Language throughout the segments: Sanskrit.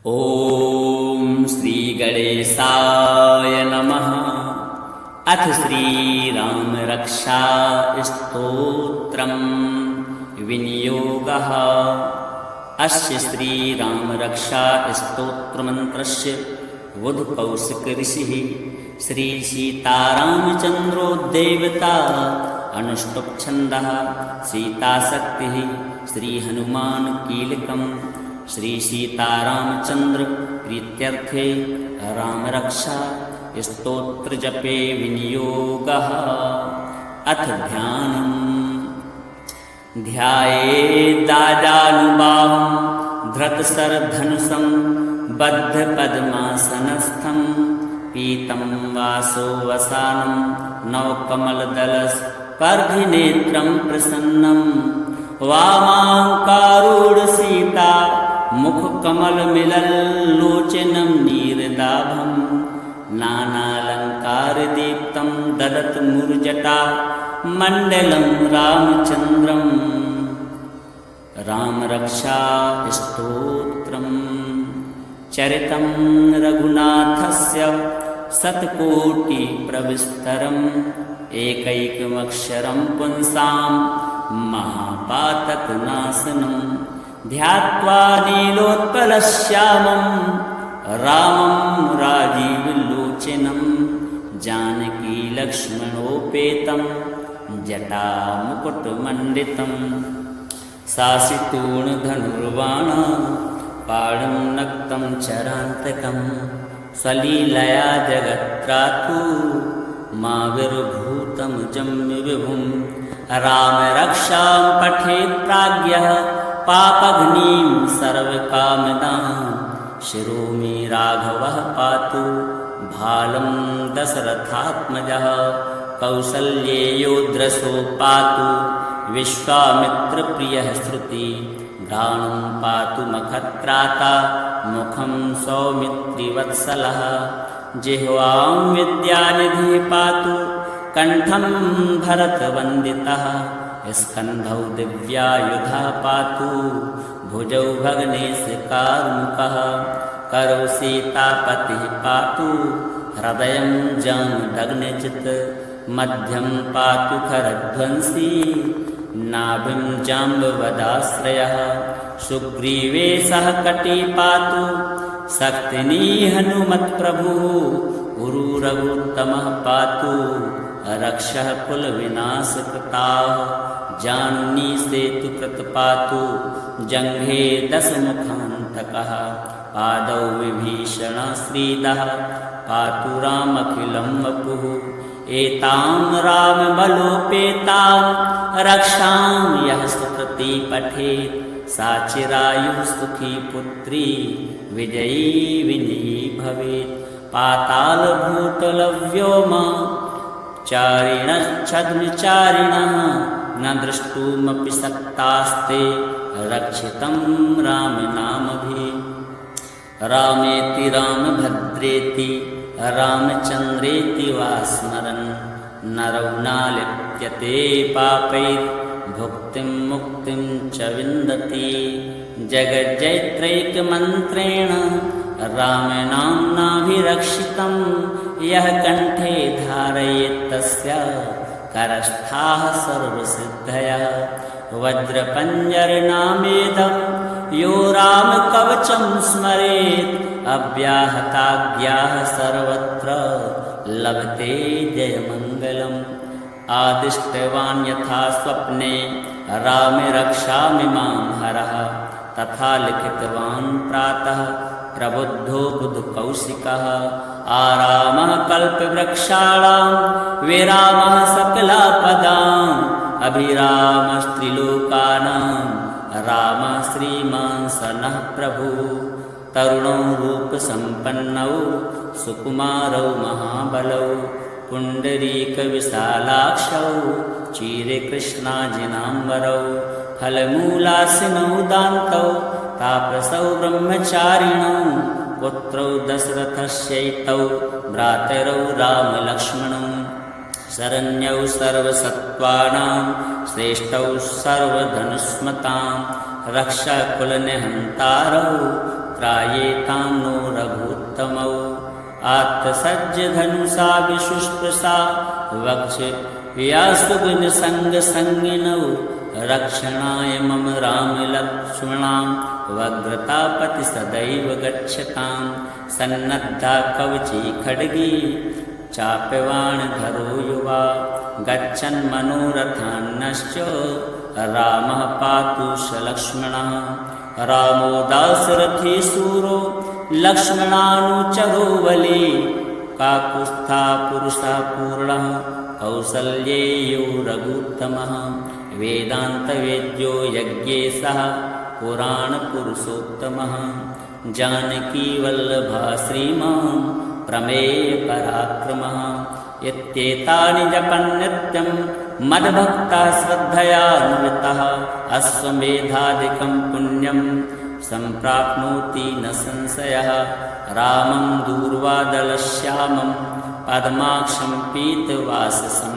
ॐ श्री गणेशाय नमः। अथ श्रीराम रक्षा स्तोत्रम् विनियोगः। अस्य श्रीराम रक्षा स्तोत्रमन्त्रस्य बुधकौशिक ऋषिः श्री सीतारामचन्द्रो देवता अनुष्टुप् छन्दः सीताशक्तिः श्री हनुमान कीलकम् श्री सीतारामचंद्र प्रीत्यर्थे राम रक्षा स्तोत्र जपे विनियोगः। अथ ध्यानम् ध्यायेदाजानुबाहुं धृतशरधनुषं बद्धपद्मासनस्थं पीतं वासोवसानं नवकमलदलस्पर्धिनेत्रं प्रसन्नं वामाङ्कारूढसीता मुखकमलमिलल्लोचनं नीरदाभं नानालङ्कारदीप्तं ददतमुर्जटा मण्डलं रामचन्द्रम्। रामरक्षा स्तोत्रम् चरितं रघुनाथस्य शतकोटिप्रविस्तरम् एकैकमक्षरं पुंसां महापातकनाशनं ध्यात्वा नीलोत्पलश्यामं रामं राजीवलोचनं जानकीलक्ष्मणोपेतं जटामुकुटमण्डितं शासितूर्णधनुर्बाणं पाणं नक्तं चरान्तकं स्वलीलया जगत्त्रातु माविर्भूतं जम्यविभुं रामरक्षां पठेत् प्राज्ञः पापघ्नीं सर्वकामदां शिरो मे राघवः पातु भालं दशरथात्मजः कौसल्येयोद्रसो पातु विश्वामित्रप्रियः श्रुति घ्राणं पातु मखत्राता मुखं सौमित्रिवत्सलः जिह्वां विद्यानिधिः पातु कण्ठं भरतवन्दितः स्कन्धौ दिव्यायुधः पातु भुजौ भग्नेशकारुमुखः करौ सीतापतिः पातु हृदयं जामदग्निचित् मध्यं पातु खरध्वंसी नाभिं जाम्बवदाश्रयः सुग्रीवे सह कटी पातु शक्तिनी हनुमत्प्रभुः उरुरघुत्तमः पातु रक्षः कुलविनाशकृताः जानुनी सेतुकृत पातु जङ्घे दशमुखान्तकः पादौ विभीषणश्रीदः पातु रामखिलं वपुः एतां रामबलोपेतां रक्षां यः सतती पठेत् सा चिरायुः सुखी पुत्री विजयी विनयी भवेत्। पातालभूतलव्योम चारिणश्छद्मचारिणः न द्रष्टुमपि शक्तास्ते रक्षितं रामनामभिः। रामेति रामभद्रेति रामचन्द्रेति वा स्मरन् नरौ नालिप्यते पापैर्भुक्तिं मुक्तिं च विन्दति। जगज्जैत्रैकमन्त्रेण रामनाम्नाभिरक्षितं यः कण्ठे धारयेत्तस्य करस्थाः सर्वसिद्धयः। वज्रपञ्जरनामेदं यो रामकवचं स्मरेत् अव्याहताज्ञाः सर्वत्र लभते जयमङ्गलम्। आदिष्टवान् यथा स्वप्ने रामे रक्षामि मां हरः तथा लिखितवान् प्रातः प्रबुद्धो बुधकौशिकः। आरामः कल्पवृक्षाणां विरामः सकलापदाम् अभिरामस्त्रिलोकानां रामः श्रीमान् सनः प्रभुः। तरुणौ रूपसम्पन्नौ सुकुमारौ महाबलौ पुण्डरीकविशालाक्षौ चिरकृष्णाजिनाम्बरौ फलमूलासिनौ दान्तौ तापसौ ब्रह्मचारिणौ पुत्रौ दशरथस्यैतौ भ्रातरौ रामलक्ष्मणौ शरण्यौ सर्वसत्त्वानां श्रेष्ठौ सर्वधनुष्मतां रक्षाकुलनिहन्तारौ त्रायेतां नो रघुत्तमौ आत्तसज्जधनुषा विशुष्पसा वक्ष व्यासुगुणसङ्गसङ्गिनौ रक्षणाय मम रामलक्ष्मणां वग्रतापति सदैव गच्छतां सन्नद्धा कवची खड्गी चाप्यवाणधरो युवा गच्छन् मनोरथान्नश्च रामः पातु स लक्ष्मणः रामो दाशरथी शूरो लक्ष्मणानुचरो बली काकुत्स्था पुरुषः पूर्णः कौसल्येयो रघुत्तमः वेदान्तवेद्यो यज्ञेशः पुराणपुरुषोत्तमः जानकीवल्लभः श्रीमान् प्रमेयपराक्रमः इत्येतानि जपन् नित्यं मद्भक्ताः श्रद्धयान्वितः अश्वमेधादिकं पुण्यं सम्प्राप्नोति न संशयः रामं दूर्वादलश्यामं पद्माक्षं पीतवाससं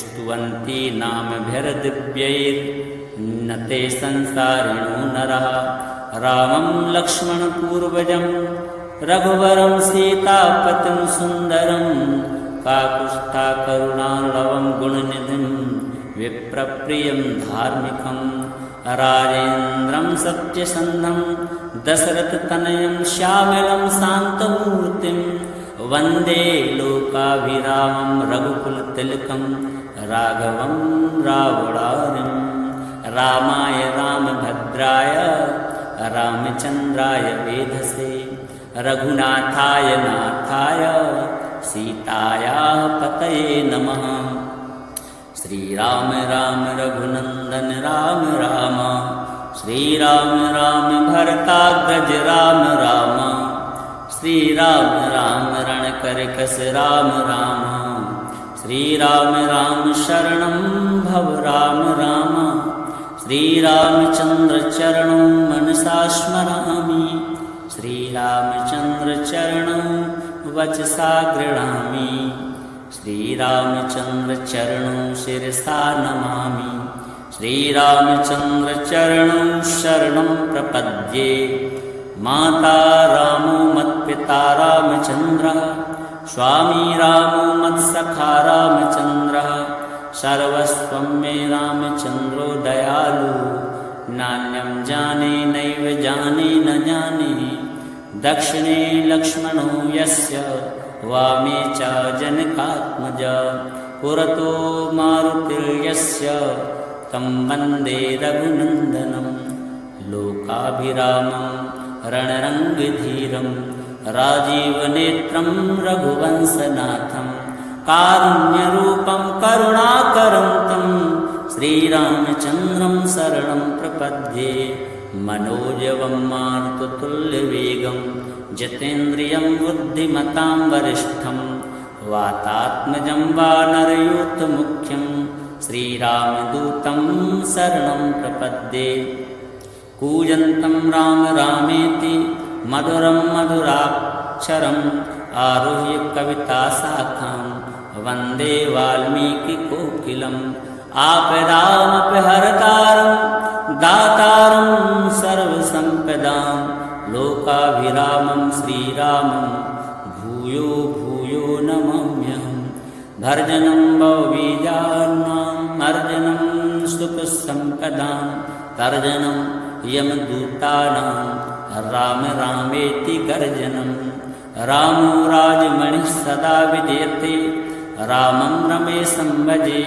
स्तुवन्ति नामभिर्दिव्यैर्न ते संसारिणो नरः रामं लक्ष्मणपूर्वजं रघुवरं सीतापतिं सुन्दरं काकुत्स्थाकरुणार्णवं गुणनिधिं विप्रप्रियं धार्मिकं राजेन्द्रं सत्यसन्धं दशरथतनयं श्यामलं शान्तमूर्तिं वन्दे लोकाभिरामं रघुकुलतिलकं राघवं रावणारिं रामाय रामभद्राय रामचन्द्राय वेधसे रघुनाथाय नाथाय सीतायाः पतये नमः। श्रीराम राम रघुनन्दन राम राम श्रीराम राम भरताग्रज राम राम श्रीराम राम रणकरकस राम राम श्रीराम राम शरणं भव राम राम श्रीरामचन्द्र चरणं मनसा स्मरामि श्रीरामचन्द्र चरणं वचसा गृह्णामि श्रीरामचन्द्र चरणं शिरसा नमामि श्रीरामचन्द्र चरणं शरणं प्रपद्ये माता रामो मत्पिता रामचन्द्रः स्वामी रामो मत्सखा रामचन्द्रः सर्वस्वं मे रामचन्द्रो दयालु नान्यं जाने नैव जाने न जाने दक्षिणे लक्ष्मणो यस्य वामे च जनकात्मजा पुरतो मारुतिर्यस्य तं वन्दे रघुनन्दनं लोकाभिरामं रणरङ्गधीरं राजीवनेत्रं रघुवंशनाथं कारुण्यरूपं करुणाकरं तं श्रीरामचन्द्रं शरणं प्रपद्ये मनोजवं मारुततुल्यवेगं जितेन्द्रियं बुद्धिमतां वरिष्ठं वातात्मजं वानरयूथमुख्यं श्रीरामदूतं शरणं प्रपद्ये कूजन्तं राम रामेति मधुरं मधुराक्षरम् आरुह्य कविताशाखां वन्दे वाल्मीकिकोकिलम् आपदामपहर्तारं दातारं सर्वसम्पदां लोकाभिरामं श्रीरामं भूयो भूयो नमाम्यहम् भर्जनं भवबीजानाम् अर्जनं सुखसम्पदां तर्जनं यमदूतानां राम रामेति गर्जनं रामो राजमणिः सदा विजयते रामं रमेशं भजे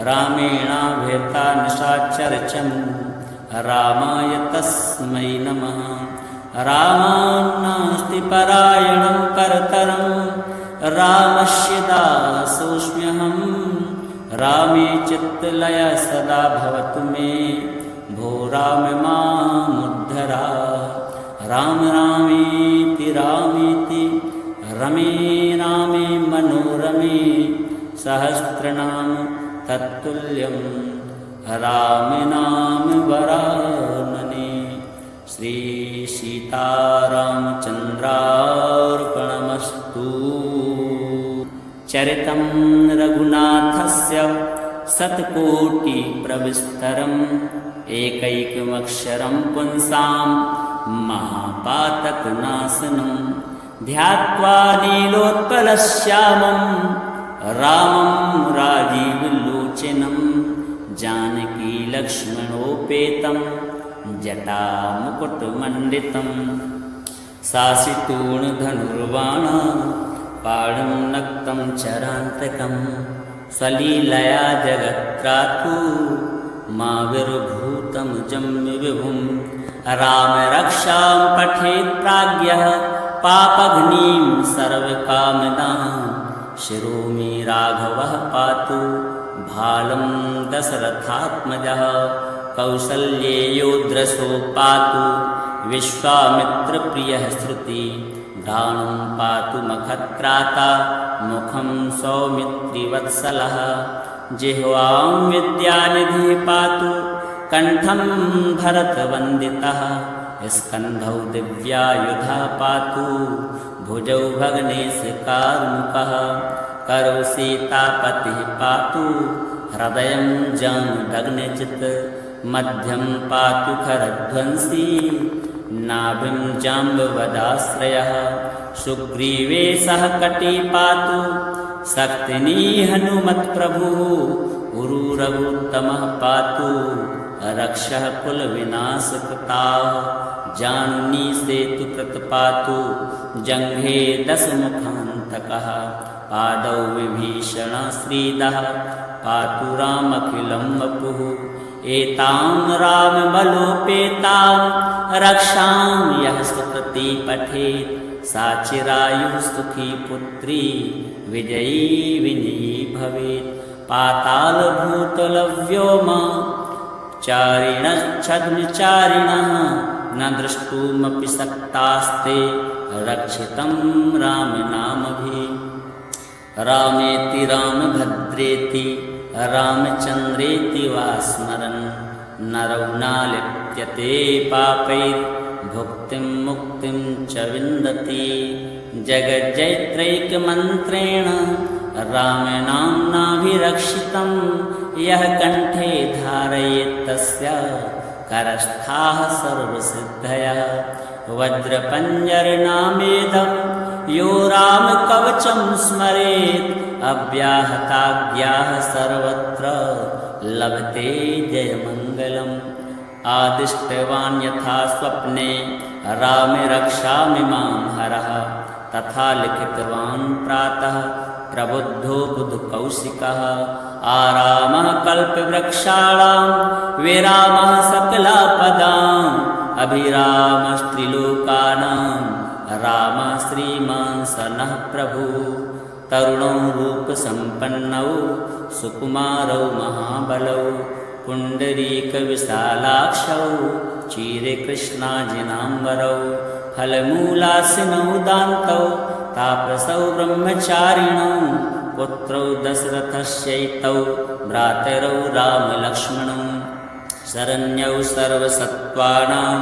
रामेणाभेता निशाचरचं रामाय तस्मै नमः रामान्नास्ति परायणं परतरं रामस्य दासोऽस्म्यहं रामे चित्तलय सदा भवतु मे भो राम मामुद्धरा राम रामेति रामेति रमे रामे मनोरमे सहस्रनाम तत्तुल्यं राम नाम वरानने। श्री सीतारामचन्द्रार्पणमस्तु। चरितं रघुनाथस्य शतकोटिप्रविस्तरम् एकैकमक्षरं पुंसां महापातकनाशनं ध्यात्वा नीलोत्पलश्यामं रामं राजीवलोचनं जानकीलक्ष्मणोपेतं जटामुकुटमण्डितं सासितूर्णधनुर्बाणा पाणं नक्तं चरान्तकं स्वलीलया जगत्त्रातु माविर्भूतं जम्यविभुं रामरक्षां पठेत् प्राज्ञः पापघ्नीं सर्वकामदां शिरो मे राघवः पातु भालं दशरथात्मजः कौसल्येयोद्रसो पातु विश्वामित्रप्रियः श्रुति घ्राणं पातु मखत्राता मुखं सौमित्रिवत्सलः जिह्वां विद्यानिधिः पातु कण्ठं भरतवन्दितः स्कन्धौ दिव्यायुधः पातु भुजौ भग्नेशकार्मुकः करौ सीतापतिः पातु हृदयं जाम्बग्नजित् मध्यं पातु खरध्वंसी नाभिं जाम्बवदाश्रयः सुग्रीवे सह कटी पातु शक्तिनी हनुमत्प्रभुः उरुरघुत्तमः पातु रक्षः कुलविनाशकृताः जानुनी सेतुकृत पातु जङ्घे दशमुखान्तकः पादौ विभीषणश्रीदः पातु रामखिलं वपुः एतां रामबलोपेतां रक्षां यः सुकृती पठेत् सा चिरायुः सुखी पुत्री विजयी विजयी भवेत् पातालभूतलव्योम चारिणश्छद्मचारिणः न द्रष्टुमपि शक्तास्ते रक्षितं रामनामभिः रामेति रामभद्रेति रामचन्द्रेति वा स्मरन् नरौ नालिप्यते पापैर्भुक्तिं मुक्तिं च विन्दति जगज्जैत्रैकमन्त्रेण रामनाम्नाभिरक्षितं यः कण्ठे धारयेत् तस्य करस्थाः सर्वसिद्धयः वज्रपञ्जरनामेदं यो रामकवचं स्मरेत् अव्याहताज्ञाः सर्वत्र लभते जयमङ्गलम् आदिष्टवान् यथा स्वप्ने रामे रक्षामि मां हरः तथा लिखितवान् प्रातः प्रबुद्धो बुधकौशिकः आरामः कल्पवृक्षाणां विरामः सकलापदाम् अभिरामस्त्रिलोकानां रामः श्रीमान् सनः प्रभुः तरुणौ रूपसम्पन्नौ सुकुमारौ महाबलौ पुण्डरीकविशालाक्षौ क्षीरकृष्णाजिनाम्बरौ फलमूलासिनौ दान्तौ तापसौ ब्रह्मचारिणौ पुत्रौ दशरथस्यैतौ भ्रातरौ रामलक्ष्मणौ शरण्यौ सर्वसत्त्वानां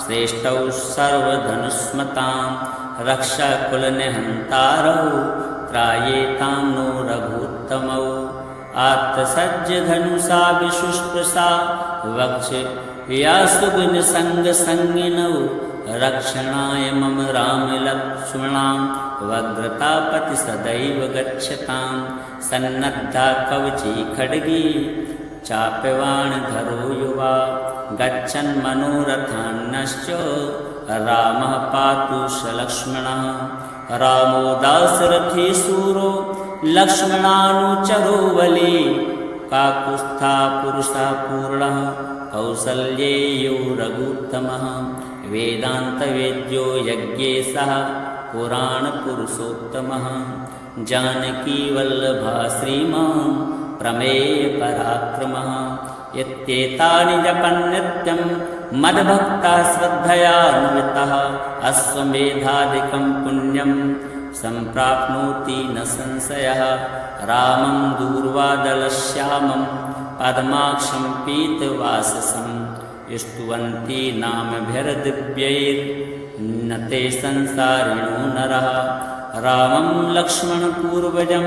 श्रेष्ठौ सर्वधनुष्मतां रक्षाकुलनिहन्तारौ त्रायेतां नो रघुत्तमौ आत्तसज्जधनुषा विशुष्पसा वक्षयासुगुणसङ्गसङ्गिनौ रक्षणाय मम रामलक्ष्मणां वग्रतापति सदैव गच्छतां सन्नद्धा कवची खड्गी चाप्यवाणधरो युवा गच्छन् मनोरथान्नश्च रामः पातु स लक्ष्मणः रामो दाशरथी शूरो लक्ष्मणानुचरो बली काकुत्स्था पुरुषः पूर्णः कौसल्येयो रघुत्तमः वेदान्तवेद्यो यज्ञेशः पुराणपुरुषोत्तमः जानकीवल्लभः श्रीमान् प्रमेयपराक्रमः यत्येतानि जपन् नित्यं मद्भक्तः श्रद्धयान्वितः अश्वमेधादिकं पुण्यं सम्प्राप्नोति न संशयः रामं दूर्वादलश्यामं पद्माक्षं पीतवाससं स्तुवन्ति नामभिर्दिव्यैर्न ते संसारिणो नरः रामं लक्ष्मणपूर्वजं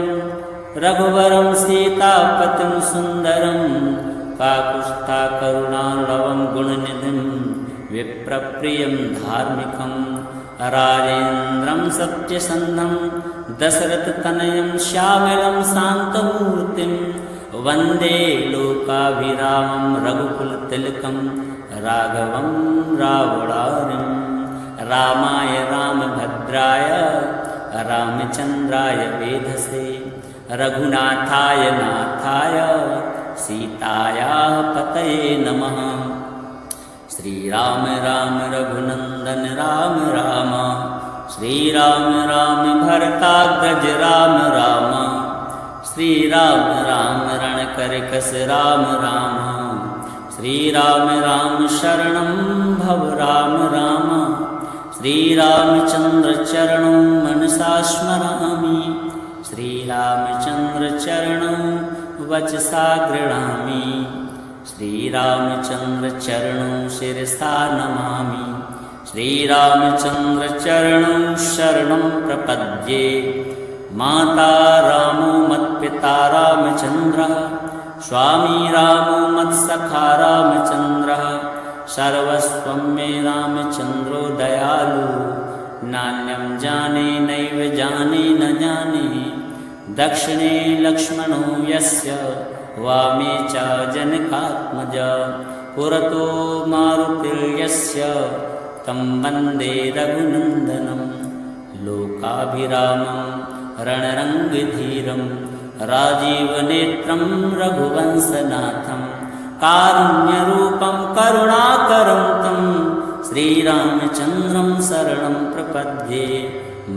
रघुवरं सीतापतिं सुन्दरं काकुत्स्थाकरुणार्णवं गुणनिधिं विप्रप्रियं धार्मिकं राजेन्द्रं सत्यसन्धं दशरथतनयं श्यामलं शान्तमूर्तिं वन्दे लोकाभिरामं रघुकुलतिलकं राघवं रावणारिं रामाय रामभद्राय रामचन्द्राय वेधसे रघुनाथाय नाथाय सीतायाः पतये नमः। श्रीराम राम रघुनन्दन राम राम श्रीराम राम भरताग्रज राम राम श्रीराम राम रणकरकस राम राम श्रीराम राम शरणं भव राम राम श्रीरामचन्द्र चरणं मनसा स्मरामि श्रीरामचन्द्र चरणं वचसा गृह्णामि श्रीरामचन्द्र चरणं शिरसा नमामि श्रीरामचन्द्र चरणं शरणं प्रपद्ये माता रामो मत्पिता रामचन्द्रः स्वामी रामो मत्सखा रामचन्द्रः सर्वस्वं मे रामचन्द्रो दयालु नान्यं जाने नैव जाने न जाने दक्षिणे लक्ष्मणो यस्य वामे च जनकात्मजा पुरतो मारुतिर्यस्य तं वन्दे रघुनन्दनं लोकाभिरामं रणरङ्गधीरं राजीवनेत्रं रघुवंशनाथं कारुण्यरूपं करुणाकरं तं श्रीरामचन्द्रं शरणं प्रपद्ये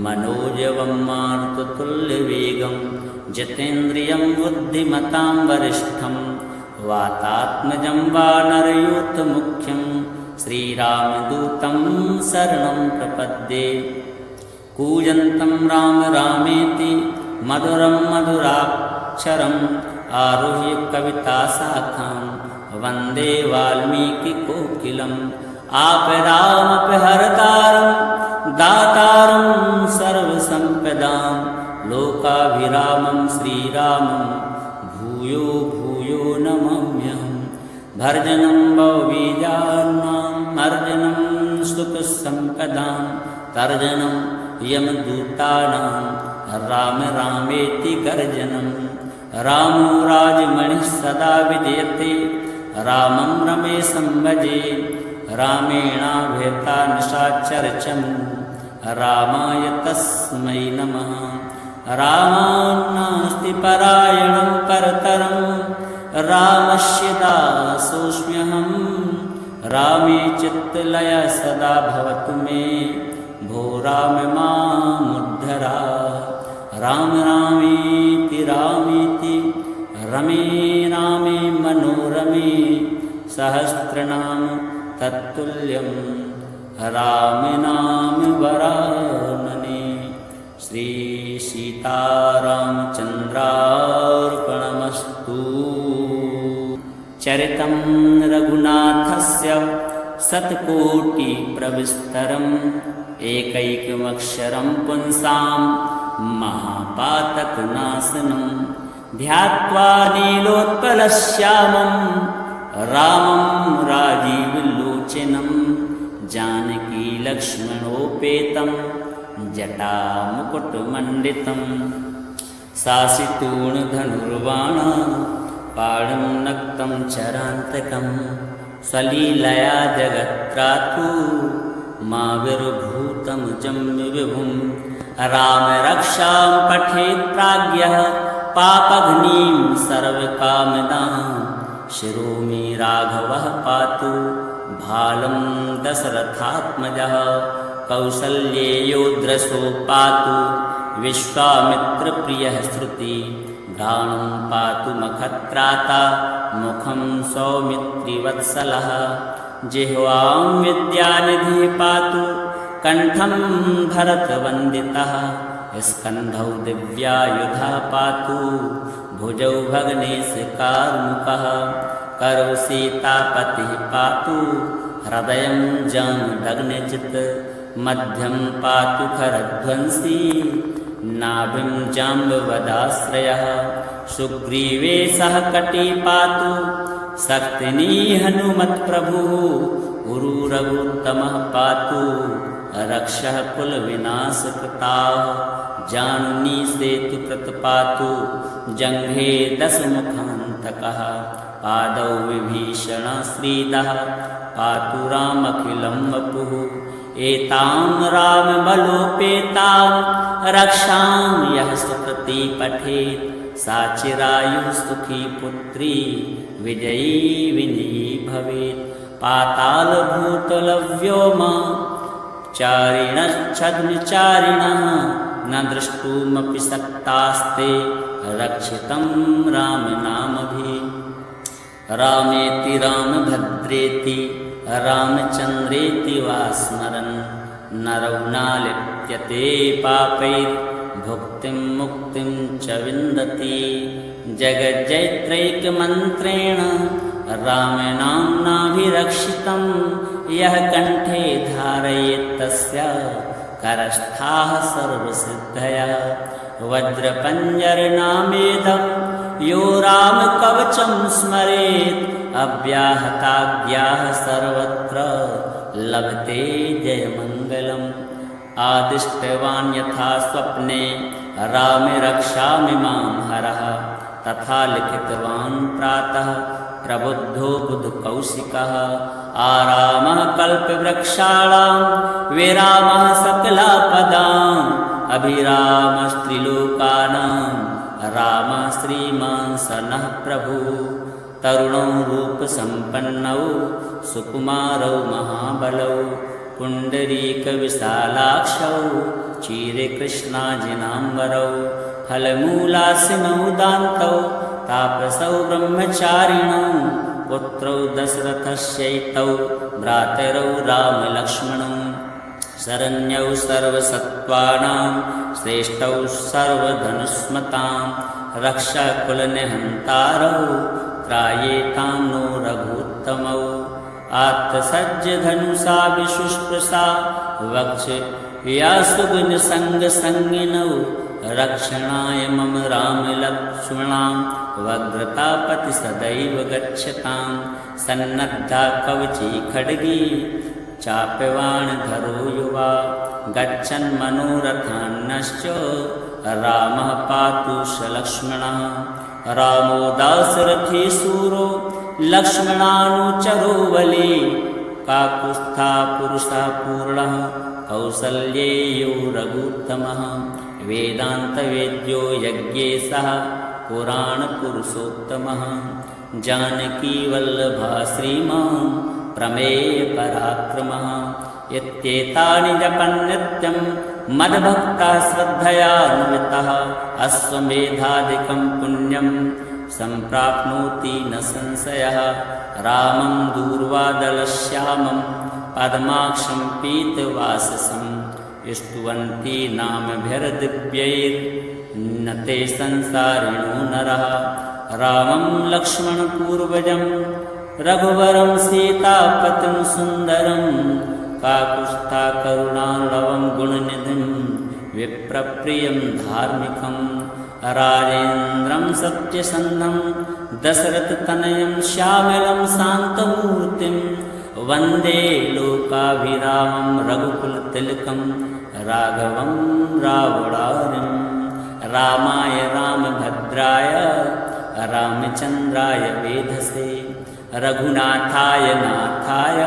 मनोजवं मारुततुल्यवेगं जितेन्द्रियं बुद्धिमतां वरिष्ठं वातात्मजं वानरयूथमुख्यं श्रीरामदूतं शरणं प्रपद्ये कूजन्तं राम रामेति मधुरं मधुराक्षरम् आरुह्य कविताशाखां वन्दे वाल्मीकिकोकिलम् आपदामपहर्तारं दातारं सर्वसम्पदां लोकाभिरामं श्रीरामं भूयो भूयो नमाम्यहम् भर्जनं भवबीजानाम् अर्जनं सुखसम्पदां तर्जनं यमदूतानां राम रामेति गर्जनं रामो राजमणिः सदा विजयते रामं रमेशं भजे रामेणाभेता निशाचरचं रामाय तस्मै नमः रामान्नास्ति परायणं परतरं रामस्य दासोऽस्म्यहं रामे चित्तलय सदा भवतु मे भो राम मामुद्धरा राम रामेति रामेति रमे रामे मनोरमे सहस्रनाम तत्तुल्यं राम नाम वरानने। श्री सीतारामचन्द्रार्पणमस्तु। चरितं रघुनाथस्य शतकोटिप्रविस्तरम् एकैकमक्षरं पुंसां महापातकनाशनं ध्यात्वा नीलोत्पलश्यामं रामं राजीवलोचनं जानकीलक्ष्मणोपेतं जटामुकुटमण्डितं सासितूणधनुर्बाणा पाणं नक्तं चरान्तकं स्वलीलया जगत्रातु माविर्भूतं जम्यविभुं रामरक्षां पठेत् प्राज्ञः पापघ्नीं सर्वकामदां शिरो मे राघवः पातु भालं दशरथात्मजः कौसल्येयोद्रसो पातु विश्वामित्रप्रियः श्रुति घ्राणं पातु मखत्राता मुखं सौमित्रिवत्सलः जिह्वां विद्यानिधिः पातु कण्ठं भरतवन्दितः स्कन्धौ दिव्यायुधः पातु भुजौ भग्नेशकार्मुकः करौ सीतापतिः पातु हृदयं जामदग्निजित् मध्यं पातु खरध्वंसी नाभिं जाम्बवदाश्रयः सुग्रीवे सह कटी पातु शक्तिनी हनुमत्प्रभुः उरु रघुत्तमः पातु रक्षः कुलविनाशकृताः जानुनी सेतु प्रतपातु जङ्घे दशमुखान्तकः पादौ विभीषणश्रीदः पातु रामखिलं वपुः एतां रामबलोपेतां रक्षां यः सुकृती पठेत् सा चिरायुः सुखी पुत्री विजयी विनयी भवेत् पातालभूतलव्योम चारिणश्छद्मचारिणः न द्रष्टुमपि शक्तास्ते रक्षितं रामनामभिः रामेति रामभद्रेति रामचन्द्रेति वा स्मरन् नरौ नालिप्यते पापैर्भुक्तिं मुक्तिं च विन्दति जगज्जैत्रैकमन्त्रेण रामनाम्नाभिरक्षितं यः कण्ठे धारयेत् तस्य करस्थाः सर्वसिद्धयः वज्रपञ्जरनामेदं यो रामकवचं स्मरेत् अव्याहताज्ञाः सर्वत्र लभते जयमङ्गलम् आदिष्टवान् यथा स्वप्ने रामे रक्षामि मां हरः तथा लिखितवान् प्रातः प्रबुद्धो बुधकौशिकः आरामः कल्पवृक्षाणां विरामः सकलापदाम् अभिरामस्त्रिलोकानां रामः श्रीमान् सनः प्रभुः तरुणौ रूपसम्पन्नौ सुकुमारौ महाबलौ पुण्डरीकविशालाक्षौ क्षीरकृष्णाजिनाम्बरौ फलमूलासिनौ दान्तौ तापसौ ब्रह्मचारिणौ पुत्रौ दशरथस्यैतौ भ्रातरौ रामलक्ष्मणौ शरण्यौ सर्वसत्त्वानां श्रेष्ठौ सर्वधनुष्मतां रक्षाकुलनिहन्तारौ त्रायेतां नो रघुत्तमौ आत्तसज्जधनुषा विशुष्पसा वक्ष या सुगुणसङ्गसङ्गिनौ रक्षणाय मम रामलक्ष्मणां वग्रतापति सदैव गच्छतां सन्नद्धा कवची खड्गी चाप्यवाणधरो युवा गच्छन् मनोरथान्नश्च रामः पातु स लक्ष्मणः रामो दाशरथी शूरो लक्ष्मणानुचरो बली काकुत्स्था पुरुषः पूर्णः कौसल्येयो रघुत्तमः वेदान्तवेद्यो यज्ञेशः पुराणपुरुषोत्तमः जानकीवल्लभः श्रीमान् प्रमेयपराक्रमः इत्येतानि जपन् नित्यं मद्भक्तः श्रद्धयान्वितः अश्वमेधादिकं पुण्यं सम्प्राप्नोति न संशयः रामं दूर्वादलश्यामं पद्माक्षं पीतवाससं स्तुवन्ति नामभिर्दिव्यैर्न ते संसारिणो नरः रामं लक्ष्मणपूर्वजं रघुवरं सीतापतिं सुन्दरं काकुत्स्था करुणार्णवं गुणनिधिं विप्रप्रियं धार्मिकं राजेन्द्रं सत्यसन्धं दशरथतनयं श्यामलं शान्तमूर्तिं वन्दे लोकाभिरामं रघुकुलतिलकं राघवं रावणारिं रामाय रामभद्राय रामचन्द्राय वेधसे रघुनाथाय नाथाय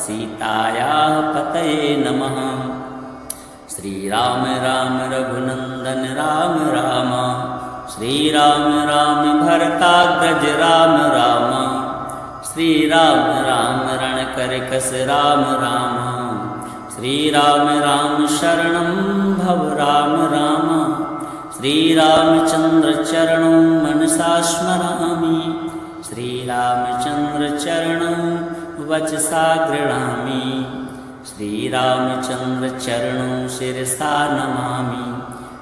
सीतायाः पतये नमः। श्रीराम राम रघुनन्दन राम राम श्रीराम राम भरताग्रज राम राम श्रीराम राम रणकरकस राम राम श्रीराम राम शरणं भव राम राम श्रीरामचन्द्र चरणं मनसा स्मरामि श्रीरामचन्द्र चरणं वचसा गृह्णामि श्रीरामचन्द्र चरणं शिरसा नमामि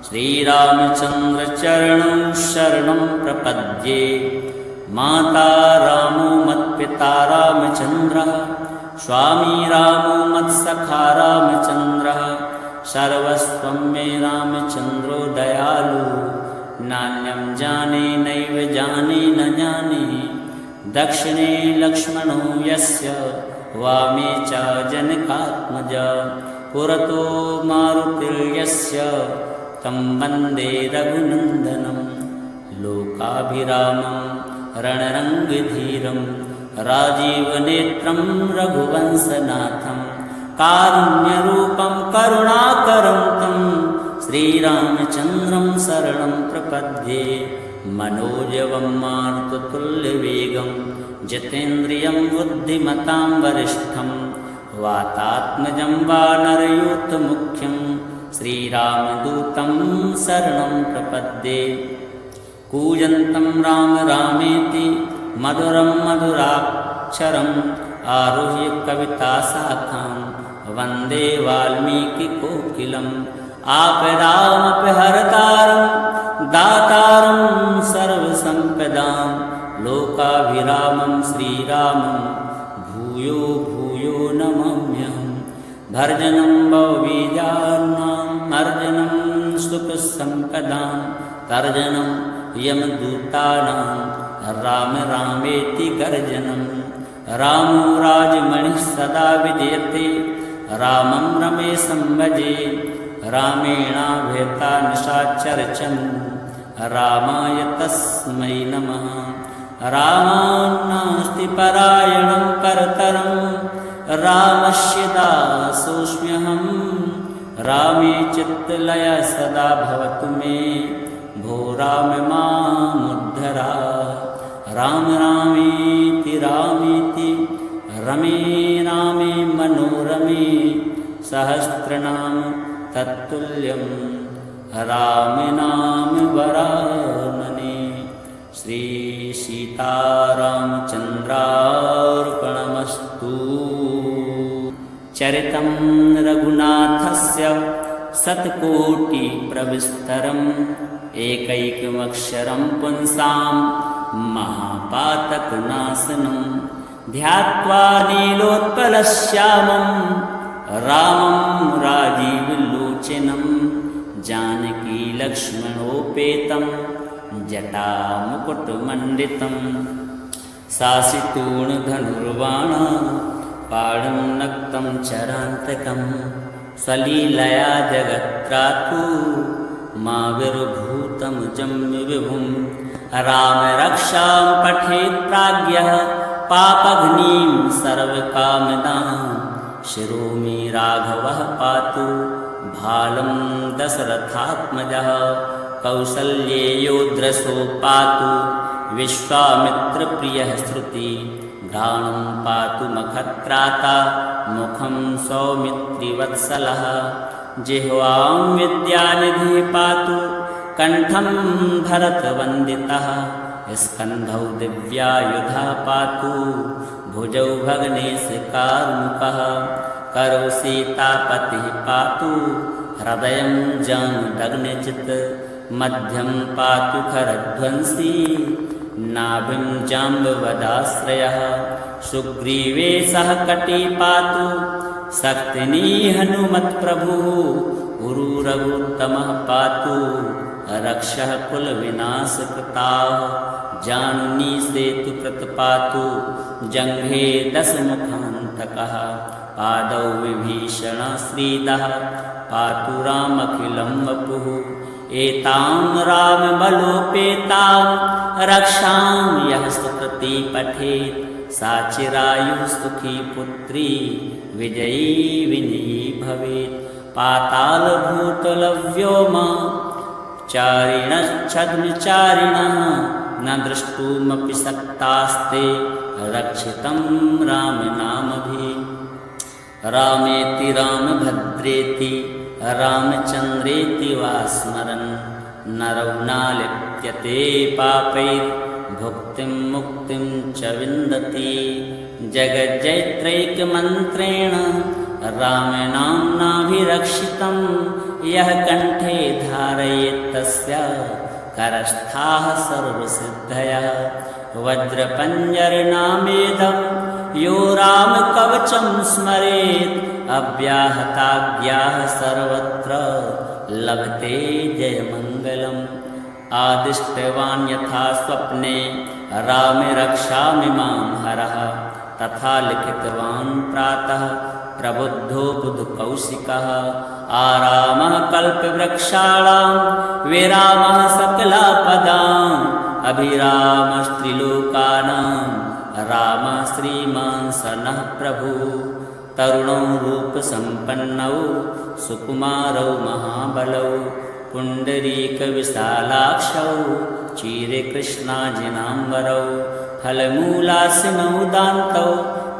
श्रीरामचन्द्र चरणं शरणं प्रपद्ये माता रामो मत्पिता रामचन्द्रः स्वामी रामो मत्सखा रामचन्द्रः सर्वस्वं मे रामचन्द्रो दयालु नान्यं जाने नैव जाने न जाने दक्षिणे लक्ष्मणो यस्य वामे च जनकात्मज पुरतो मारुतिर्यस्य तं वन्दे रघुनन्दनं लोकाभिरामं रणरङ्गधीरं राजीवनेत्रं रघुवंशनाथं कारुण्यरूपं करुणाकरं तं श्रीरामचन्द्रं शरणं प्रपद्ये मनोजवं मारुततुल्यवेगं जितेन्द्रियं बुद्धिमतां वरिष्ठं वातात्मजं वानरयूथमुख्यं श्रीरामदूतं शरणं प्रपद्ये कूजन्तं राम रामेति मधुरं मधुराक्षरम् आरुह्य कविताशाखां वन्दे वाल्मीकिकोकिलम् आपदामपि हरतारं दातारं सर्वसम्पदां लोकाभिरामं श्रीरामं भूयो भूयो नमाम्यहम् भर्जनं भवबीजानां मर्जनं सुखसम्पदां तर्जनं यमदूतानां राम रामेति गर्जनं रामो राजमणिः सदा विजयते रामं रमेशं भजे रामेणाभेता निशाचरचं रामाय तस्मै नमः रामान्नास्ति परायणं परतरं रामस्य दासोऽस्म्यहं रामे चित्तलय सदा भवतु मे भो राम मामुद्धरा राम रामेति रामेति रमे रामे मनोरमे सहस्रनाम तत्तुल्यं राम नाम वरानने श्री सीतारामचन्द्रार्पणमस्तु। चरितं रघुनाथस्य शतकोटिप्रविस्तरम् एकैकमक्षरं पुंसां महापातकनाशनं ध्यात्वा नीलोत्पलश्यामं रामं राजीवलोचनं जानकीलक्ष्मणोपेतं जटामुकुटमण्डितं सासितूणधनुर्वाणा पाणं नक्तं चरान्तकं सलीलया जगत्रातु माविर्भूतमुजं विभुं रामरक्षां पठेत् प्राज्ञः पापघ्नीं सर्वकामदां शिरो मे राघवः पातु भालं दशरथात्मजः कौसल्येयोद्रसो पातु विश्वामित्रप्रियः श्रुति घ्राणं पातु मखत्राता मुखं सौमित्रिवत्सलः जिह्वां विद्यानिधिः पातु कण्ठं भरतवन्दितः स्कन्धौ दिव्यायुधः पातु भुजौ भग्नेशकार्मुकः करौ सीतापतिः पातु हृदयं जानुदग्निचित् मध्यं पातु खरध्वंसी नाभिं जाम्बवदाश्रयः सुग्रीवे सह कटी पातु शक्तिनी हनुमत्प्रभुः उरुरघुत्तमः पातु रक्षः कुलविनाशकृताः जानुनी सेतुकृत पातु जङ्घे दशमुखान्तकः पादौ विभीषणः श्रीदः पातु रामखिलं वपुः एतां रामबलोपेतां रक्षां यः सुकृती पठेत् सा चिरायुः सुखी पुत्री विजयी विनयी भवेत् पातालभूतलव्योम चारिणश्छद्मचारिणः न द्रष्टुमपि शक्तास्ते रक्षितं रामनामभिः रामेति रामभद्रेति रामचन्द्रेति वा स्मरन् नरौ नालिप्यते पापैर्भुक्तिं मुक्तिं च विन्दति जगज्जैत्रैकमन्त्रेण रामनाम्नाभिरक्षितं यः कण्ठे धारयेत् तस्य करस्थाः सर्वसिद्धयः वज्रपञ्जरनामेदं यो रामकवचं स्मरेत् अव्याहताज्ञाः सर्वत्र लभते जयमङ्गलम् आदिष्टवान् यथा स्वप्ने रामे रक्षामि मां हरः तथा लिखितवान् प्रातः प्रबुद्धो बुधकौशिकः आरामः कल्पवृक्षाणां विरामः सकलापदाम् अभिरामस्त्रिलोकानां रामः श्रीमान् सनः प्रभु तरुणौ रूपसम्पन्नौ सुकुमारौ महाबलौ पुण्डरीकविशालाक्षौ क्षीरकृष्णाजिनाम्बरौ फलमूलासिनौ दान्तौ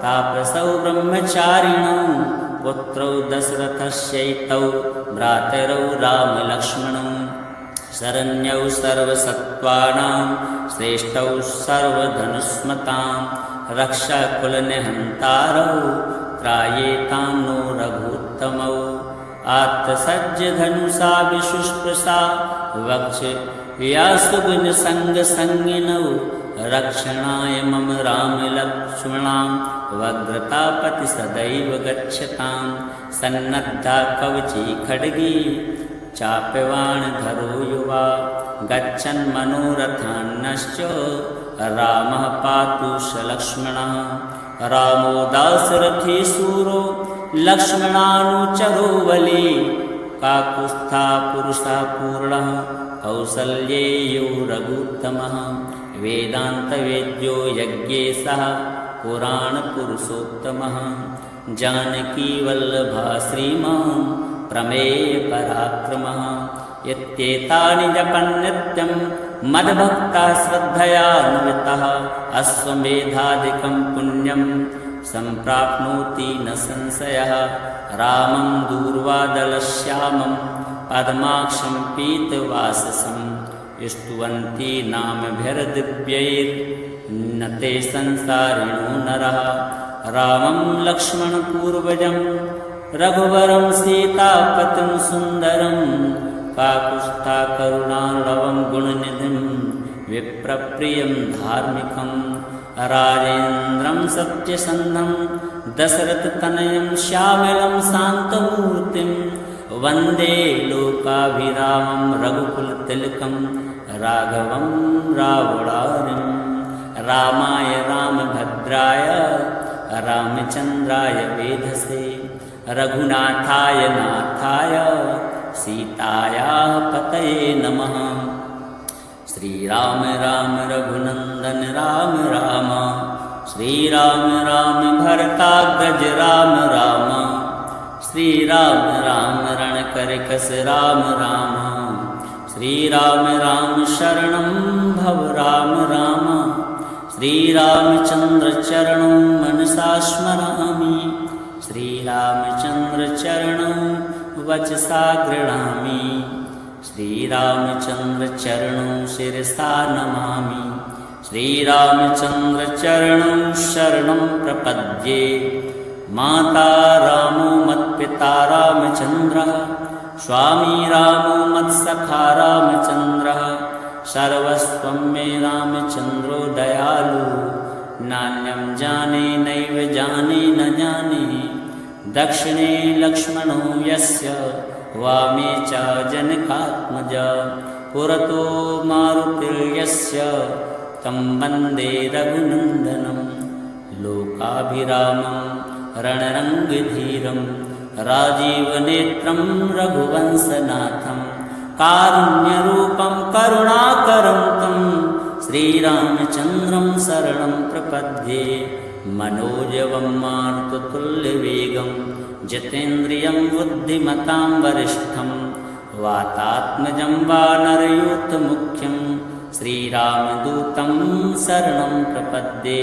तापसौ ब्रह्मचारिणौ पुत्रौ दशरथस्यैतौ भ्रातरौ रामलक्ष्मणौ शरण्यौ सर्वसत्त्वानां श्रेष्ठौ सर्वधनुष्मतां रक्षाकुलनिहन्तारौ त्रायेतां नो रघुत्तमौ आत्तसज्जधनुषा विशुष्पसा वक्ष व्यासुगुणसङ्गसङ्गिनौ रक्षणाय मम रामलक्ष्मणां वग्रतापति सदैव गच्छतां सन्नद्धा कवची खड्गी चाप्यवाणधरो युवा गच्छन् मनोरथान्नश्च रामः पातु स लक्ष्मणः रामो दाशरथी शूरो लक्ष्मणानुचरो बली काकुत्स्था पुरुषः पूर्णः कौसल्येयो रघुत्तमः वेदान्तवेद्यो यज्ञेशः पुराणपुरुषोत्तमः जानकीवल्लभः श्रीमान् प्रमेयपराक्रमः यत्येतानि जपन् नित्यं मद्भक्ताः श्रद्धयान्वितः अश्वमेधादिकं पुण्यं सम्प्राप्नोति न संशयः रामं दूर्वादलश्यामं पद्माक्षं पीतवाससं स्तुवन्ति नामभिर्दिव्यैर्न ते संसारिणो नरः रामं लक्ष्मणपूर्वजं रघुवरं सीतापतिं सुन्दरं काकुत्स्था करुणार्णवं गुणनिधिं विप्रप्रियं धार्मिकं राजेन्द्रं सत्यसन्धं दशरथतनयं श्यामलं शान्तमूर्तिं वन्दे लोकाभिरामं रघुकुलतिलकं राघवं रावणारिं रामाय रामभद्राय रामचन्द्राय वेधसे रघुनाथाय नाथाय सीतायाः पतये नमः श्रीराम राम रघुनन्दन राम राम श्रीराम राम भरताग्रज राम राम श्रीराम राम रणकरकस राम राम श्रीराम राम शरणं भव राम राम श्रीरामचन्द्र चरणं मनसा स्मरामि श्रीरामचन्द्र चरणं वचसा गृह्णामि श्रीरामचन्द्र चरणं शिरसा नमामि श्रीरामचन्द्र चरणं शरणं प्रपद्ये माता रामो मत्पिता रामचन्द्रः स्वामी रामो मत्सखा रामचन्द्रः सर्वस्वं मे रामचन्द्रो दयालु नान्यं जाने नैव जाने न जाने दक्षिणे लक्ष्मणो यस्य वामे च जनकात्मजा पुरतो मारुतिर्यस्य तं वन्दे रघुनन्दनं लोकाभिरामं रणरङ्गधीरं राजीवनेत्रं रघुवंशनाथं कारुण्यरूपं करुणाकरं तं श्रीरामचन्द्रं शरणं प्रपद्ये मनोजवं मारुततुल्यवेगं जितेन्द्रियं बुद्धिमतां वरिष्ठं वातात्मजं वानरयूथमुख्यं श्रीरामदूतं शरणं प्रपद्ये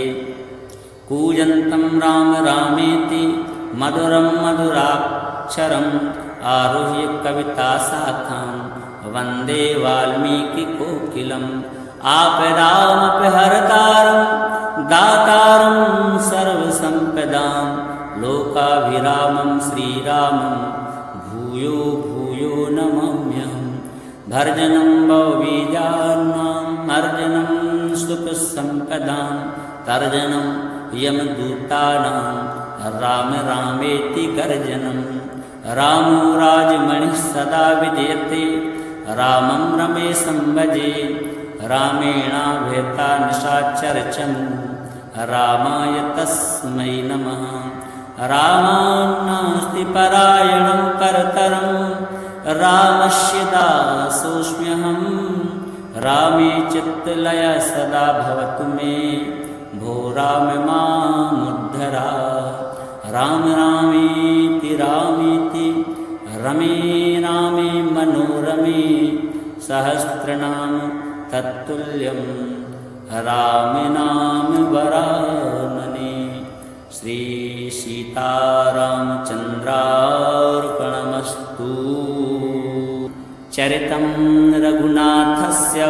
कूजन्तं राम रामेति मधुरं मधुराक्षरम् आरुह्य कविताशाखां वन्दे वाल्मीकिकोकिलम् आपदामपहर्तारं दातारं सर्वसम्पदां लोकाभिरामं श्रीरामं भूयो भूयो नमाम्यहम् भर्जनं भवबीजानाम् अर्जनं सुखसम्पदां तर्जनं यमदूतानां राम रामेति गर्जनं रामो राजमणिः सदा विजयते रामं रमेशं भजे रामेणाभेता निशाचरचं रामाय तस्मै नमः। रामान्नास्ति परायणं परतरं रामस्य दासोऽस्म्यहं। रामे चित्तलय सदा भवतु मे भो राम मामुद्धरा। राम रामेति रामेति रमे रामे मनोरमे सहस्रनाम तत्तुल्यं राम नाम वरानने। श्री सीतारामचन्द्रार्पणमस्तु। चरितं रघुनाथस्य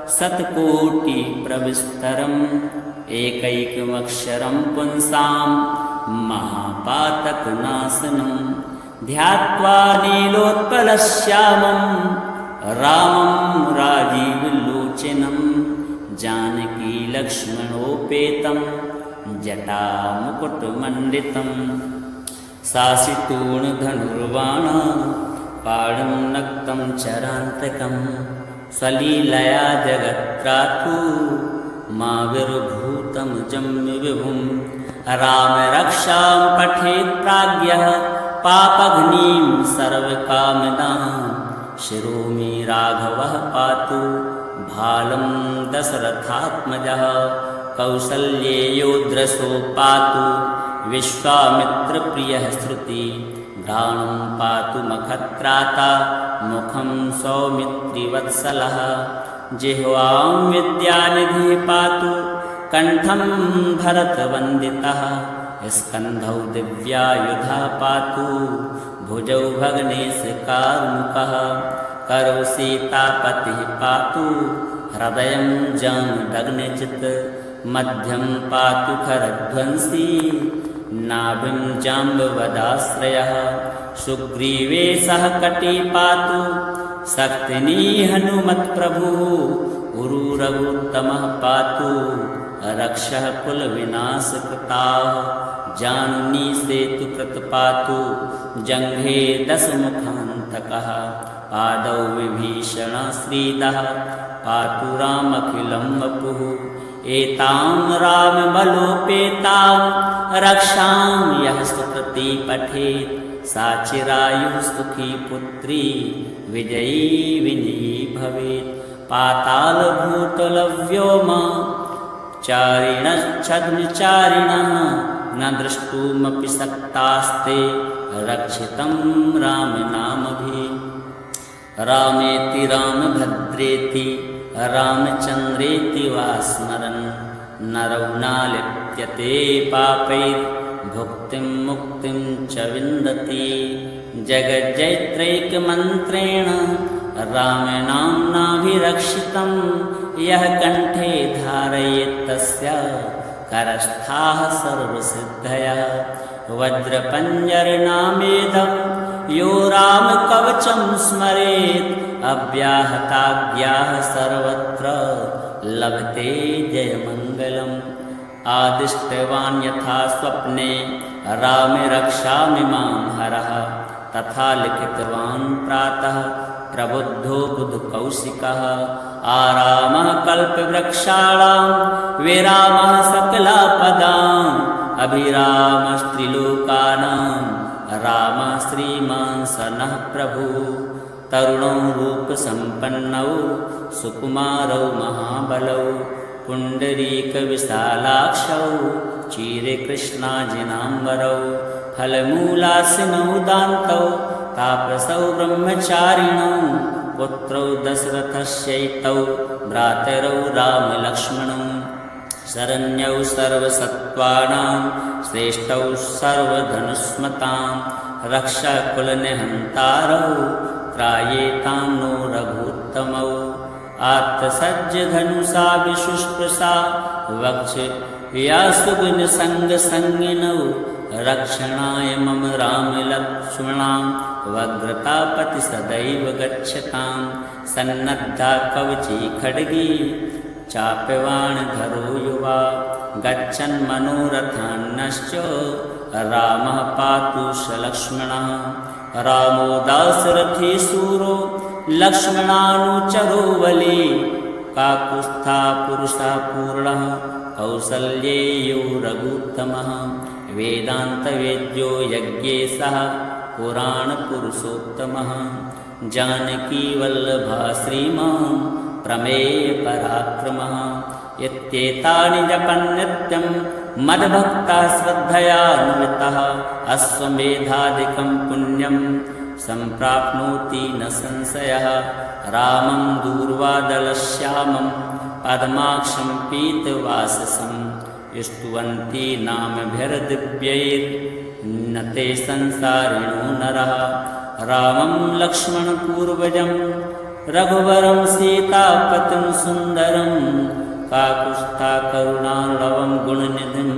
शतकोटिप्रविस्तरम् एकैकमक्षरं पुंसां महापातकनाशनं। ध्यात्वा नीलोत्पलश्यामं रामं राजीवलोचनं। जानकीलक्ष्मणोपेतं जटामुकुटमण्डितं। सासितूणधनुर्वाण पाणं नक्तं चरान्तकं। स्वलीलया जगत्त्रातु माविर्भूतं जम्यविभुं। रामरक्षां पठेत् प्राज्ञः पापघ्नीं सर्वकामदां। शिरो मे राघवः पातु भालं दशरथात्मजः। कौसल्येयोद्रसो पातु विश्वामित्रप्रियः श्रुति। घ्राणं पातु मखत्राता मुखं सौमित्रिवत्सलः। जिह्वां विद्यानिधिः पातु कण्ठं भरतवन्दितः। स्कन्धौ दिव्यायुधा पातु भुजौ भग्नेशकार्मुकः। करौ सीतापतिः पातु हृदयं जामदग्निजित्। मध्यं पातु खरध्वंसी नाभिं जाम्बवदाश्रयः। सुग्रीवे सह कटी पातु शक्तिनी हनुमत्प्रभुः। उरुरघुत्तमः पातु रक्षः कुलविनाशकृताः। जानुनी सेतुकृत पातु जङ्घे दशमुखान्तकः। पादौ विभीषणश्रीदः पातु रामखिलं वपुः। एतां रामबलोपेतां रक्षां यः सुकृती पठेत्। सा चिरायुः सुखी पुत्री विजयी विजयी भवेत्। पातालभूतलव्योम चारिणश्छद्मचारिणः। न द्रष्टुमपि शक्तास्ते रक्षितं रामनामभिः। रामेति रामभद्रेति रामचन्द्रेति वा स्मरन्। नरौ नालिप्यते पापैर्भुक्तिं मुक्तिं च विन्दति। जगज्जैत्रैकमन्त्रेण रामनाम्नाभिरक्षितं। यः कण्ठे धारयेत् तस्य करस्थाः सर्वसिद्धयः। वज्रपञ्जरनामेदं यो रामकवचं स्मरेत्। अव्याहताज्ञाः सर्वत्र लभते जयमङ्गलम्। आदिष्टवान् यथा स्वप्ने रामे रक्षामि मां हरः। तथा लिखितवान् प्रातः प्रबुद्धो बुधकौशिकः। आरामः कल्पवृक्षाणां विरामः सकलापदाम्। अभिरामस्त्रिलोकानां रामः श्रीमान् स नः प्रभुः। तरुणौ रूपसम्पन्नौ सुकुमारौ महाबलौ। पुण्डरीकविशालाक्षौ चीरे कृष्णाजिनाम्बरौ। फलमूलासिनौ दान्तौ तापसौ ब्रह्मचारिणौ। पुत्रौ दशरथस्यैतौ भ्रातरौ रामलक्ष्मणौ। शरण्यौ सर्वसत्त्वानां श्रेष्ठौ सर्वधनुष्मतां। रक्षाकुलनिहन्तारौ त्रायेतां नो रघुत्तमौ। आत्तसज्जधनुषा विशुष्पसा वक्ष या सुगुणसङ्गसङ्गिनौ। रक्षणाय मम रामलक्ष्मणां वग्रतापति सदैव गच्छतां। सन्नद्धा कवची खड्गी चाप्यवाणधरो युवा। गच्छन् मनोरथान्नश्च रामः पातु स लक्ष्मणः। रामो दाशरथी शूरो लक्ष्मणानुचरो बली। काकुत्स्था पुरुषा पूर्णः कौसल्येयो रघुत्तमः वेदान्तवेद्यो यज्ञेशः पुराणपुरुषोत्तमः जानकीवल्लभः श्रीमान् प्रमेयपराक्रमः इत्येतानि जपन् नित्यं मद्भक्ताः श्रद्धयान्वितः अश्वमेधादिकं पुण्यं सम्प्राप्नोति न संशयः रामं दूर्वादलश्यामं पद्माक्षं पीतवाससं स्तुवन्ति नामभिर्दिव्यैर्न ते संसारिणो नरः रामं लक्ष्मणपूर्वजं रघुवरं सीतापतिं सुन्दरं काकुत्स्थकरुणार्णवं गुणनिधिं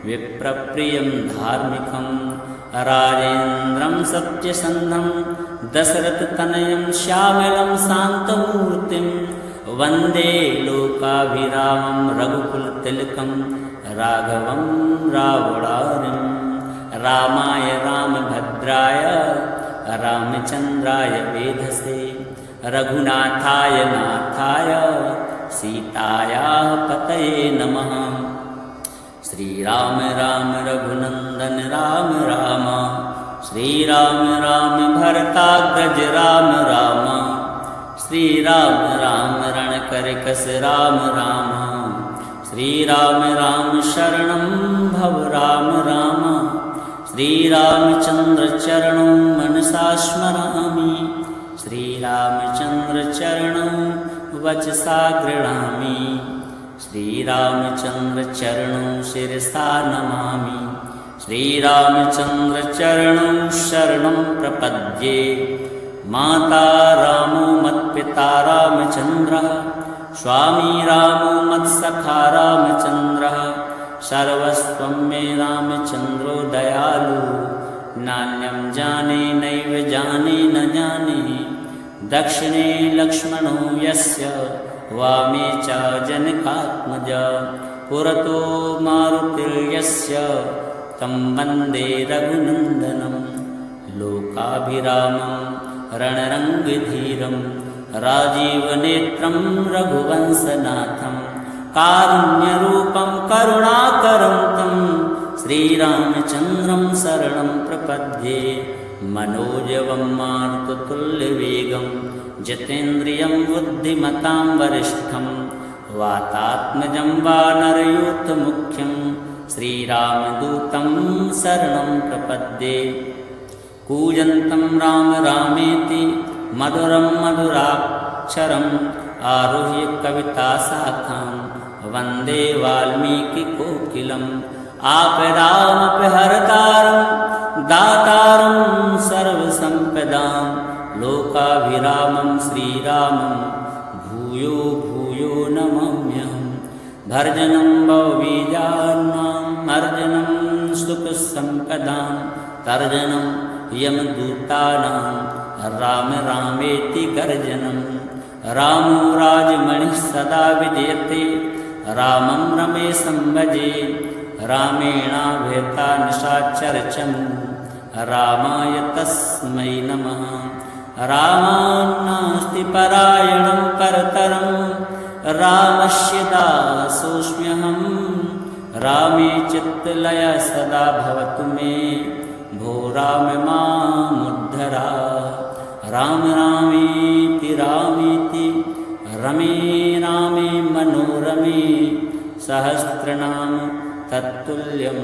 विप्रप्रियं धार्मिकं राजेन्द्रं सत्यसन्धं दशरथतनयं श्यामलं शान्तमूर्तिं वन्दे लोकाभिरामं रघुकुलतिलकं राघवं रावणारिं रामाय रामभद्राय रामचन्द्राय वेधसे रघुनाथाय नाथाय सीतायाः पतये नमः। श्रीराम राम रघुनन्दन राम राम श्रीराम राम भरताग्रज राम राम श्रीराम राम रणकरकस राम राम श्रीराम राम शरणं भव राम राम श्रीरामचन्द्र चरणं मनसा स्मरामि श्रीरामचन्द्र चरणं वचसा गृह्णामि श्रीरामचन्द्र चरणं शिरसा नमामि श्रीरामचन्द्र चरणं शरणं प्रपद्ये माता रामो मत्पिता रामचन्द्रः स्वामी रामो मत्सखा रामचन्द्रः सर्वस्वं मे रामचन्द्रो दयालु नान्यं जाने नैव जाने न जाने दक्षिणे लक्ष्मणो यस्य वामे च जनकात्मजा पुरतो मारुतिर्यस्य तं वन्दे रघुनन्दनं लोकाभिरामं रणरङ्गधीरं राजीवनेत्रं रघुवंशनाथं कारुण्यरूपं करुणाकरं तं श्रीरामचन्द्रं शरणं प्रपद्ये मनोजवं मारुततुल्यवेगं जितेन्द्रियं बुद्धिमतां वरिष्ठं वातात्मजं वानरयूथमुख्यं श्रीरामदूतं शरणं प्रपद्ये कूजन्तं राम रामेति मधुरं मधुराक्षरम् आरुह्य कविताशाखां वन्दे वाल्मीकिकोकिलम् आपदामपि हरतारं दातारं सर्वसम्पदां लोकाभिरामं श्रीरामं भूयो भूयो नमाम्यहं भर्जनं भवबीजानां अर्जनं सुखसम्पदां तर्जनं यमदूतानां राम रामेति गर्जनं रामो राजमणिः सदा विजयते रामं रमेशं भजे रामेणाभेता निशाचरचं रामाय तस्मै नमः रामान्नास्ति परायणं परतरं रामस्य दासोऽस्म्यहं रामे चित्तलय सदा भवतु मे भो राम मामुद्धरा राम रामेति रामेति रमे रामे मनोरमे सहस्रनाम तत्तुल्यं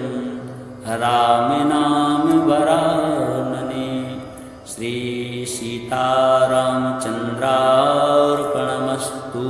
राम नाम वरानने। श्री सीतारामचन्द्रार्पणमस्तु।